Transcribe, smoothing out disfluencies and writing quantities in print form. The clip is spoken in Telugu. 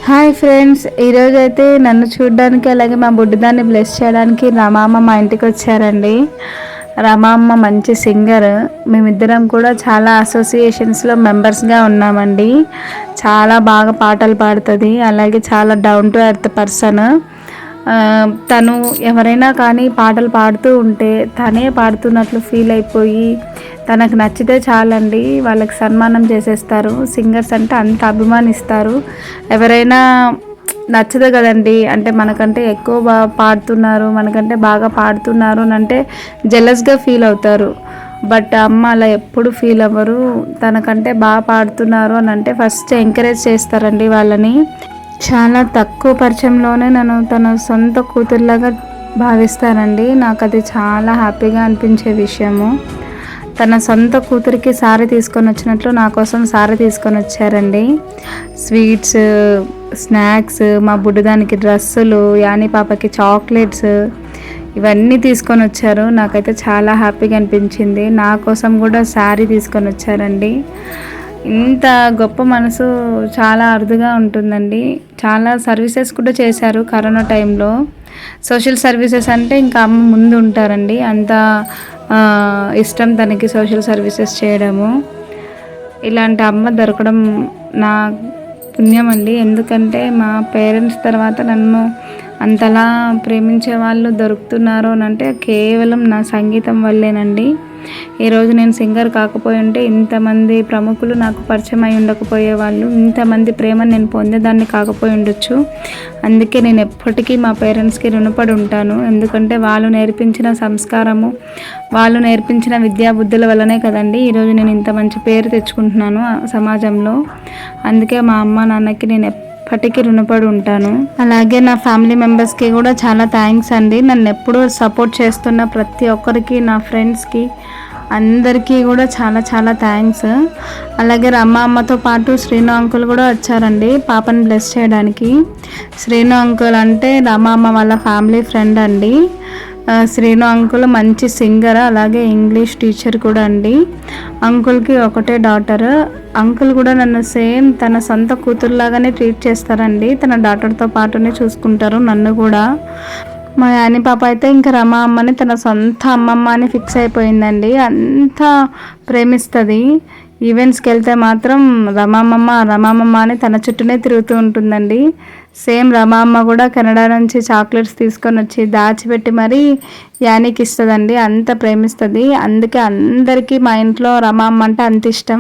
హాయ్ ఫ్రెండ్స్, ఈరోజైతే నన్ను చూడడానికి అలాగే మా బుడ్డిదాన్ని బ్లెస్ చేయడానికి రమామ్మ మా ఇంటికి వచ్చారండి. రమామ్మ మంచి సింగర్. మేమిద్దరం కూడా చాలా అసోసియేషన్స్లో మెంబర్స్గా ఉన్నామండి. చాలా బాగా పాటలు పాడుతుంది, అలాగే చాలా డౌన్ టు ఎర్త్ పర్సన్. తను ఎవరైనా కానీ పాటలు పాడుతూ ఉంటే తనే పాడుతున్నట్లు ఫీల్ అయిపోయి తనకు నచ్చితే చాలండి వాళ్ళకి సన్మానం చేసేస్తారు. సింగర్స్ అంటే అంత అభిమానిస్తారు. ఎవరైనా నచ్చదు కదండి, అంటే మనకంటే ఎక్కువ బాగా పాడుతున్నారు, మనకంటే బాగా పాడుతున్నారు అని అంటే జెలస్గా ఫీల్ అవుతారు. బట్ అమ్మ అలా ఎప్పుడు ఫీల్ అవ్వరు. తనకంటే బాగా పాడుతున్నారు అని అంటే ఫస్ట్ ఎంకరేజ్ చేస్తారండి వాళ్ళని. చాలా తక్కువ పరిచయంలోనే నన్ను తన సొంత కూతురులాగా భావిస్తారండి. నాకు అది చాలా హ్యాపీగా అనిపించే విషయము. తన సొంత కూతురికి సారీ తీసుకొని వచ్చినట్లు నా కోసం సారీ తీసుకొని వచ్చారండి. స్వీట్స్, స్నాక్స్, మా బుడ్డదానికి డ్రెస్సులు, యానీ పాపకి చాక్లెట్స్, ఇవన్నీ తీసుకొని వచ్చారు. నాకైతే చాలా హ్యాపీగా అనిపించింది. నా కోసం కూడా శారీ తీసుకొని వచ్చారండి. ఇంత గొప్ప మనసు చాలా అరుదుగా ఉంటుందండి. చాలా సర్వీసెస్ కూడా చేశారు కరోనా టైంలో. సోషల్ సర్వీసెస్ అంటే ఇంకా అమ్మ ముందు ఉంటారండి. అంత ఇష్టం తనకి సోషల్ సర్వీసెస్ చేయడము. ఇలాంటి అమ్మ దొరకడం నా పుణ్యం అండి. ఎందుకంటే మా పేరెంట్స్ తర్వాత నన్ను అంతలా ప్రేమించే వాళ్ళు దొరుకుతున్నారు అని అంటే కేవలం నా సంగీతం వల్లేనండి. ఈరోజు నేను సింగర్ కాకపోయి ఉంటే ఇంతమంది ప్రముఖులు నాకు పరిచయం అయి ఉండకపోయేవాళ్ళు, ఇంతమంది ప్రేమను నేను పొందేదాన్ని కాకపోయి ఉండొచ్చు. అందుకే నేను ఎప్పటికీ మా పేరెంట్స్కి రుణపడి ఉంటాను. ఎందుకంటే వాళ్ళు నేర్పించిన సంస్కారము, వాళ్ళు నేర్పించిన విద్యాబుద్ధుల వల్లనే కదండి ఈరోజు నేను ఇంత మంచి పేరు తెచ్చుకుంటున్నాను సమాజంలో. అందుకే మా అమ్మ నాన్నకి నేను ఎప్పటికీ రుణపడి ఉంటాను. అలాగే నా ఫ్యామిలీ మెంబర్స్కి కూడా చాలా థ్యాంక్స్ అండి. నన్ను ఎప్పుడూ సపోర్ట్ చేస్తున్న ప్రతి ఒక్కరికి, నా ఫ్రెండ్స్కి అందరికీ కూడా చాలా చాలా థ్యాంక్స్. అలాగే అమ్మతో పాటు శ్రీను అంకుల్ కూడా వచ్చారండి పాపని బ్లెస్ చేయడానికి. శ్రీను అంకుల్ అంటే రమమ్మ వాళ్ళ ఫ్యామిలీ ఫ్రెండ్ అండి. శ్రీను అంకుల్ మంచి సింగర్, అలాగే ఇంగ్లీష్ టీచర్ కూడా అండి. అంకుల్కి ఒకటే డాటర్. అంకుల్ కూడా నన్ను సేమ్ తన సొంత కూతురులాగానే ట్రీట్ చేస్తారండి. తన డాటర్తో పాటునే చూసుకుంటారు నన్ను కూడా. మా యాని పాప అయితే ఇంకా రమా అమ్మని తన సొంత అమ్మమ్మ అని ఫిక్స్ అయిపోయిందండి. అంత ప్రేమిస్తుంది. ఈవెంట్స్కి వెళ్తే మాత్రం రమామమ్మ అని తన చుట్టూనే తిరుగుతూ ఉంటుందండి. సేమ్ రమామ్మ కూడా కెనడా నుంచి చాక్లెట్స్ తీసుకొని వచ్చి దాచిపెట్టి మరీ యానికి ఇస్తుందండి. అంత ప్రేమిస్తుంది. అందుకే అందరికీ మా ఇంట్లో రమామ్మ అంటే అంత ఇష్టం.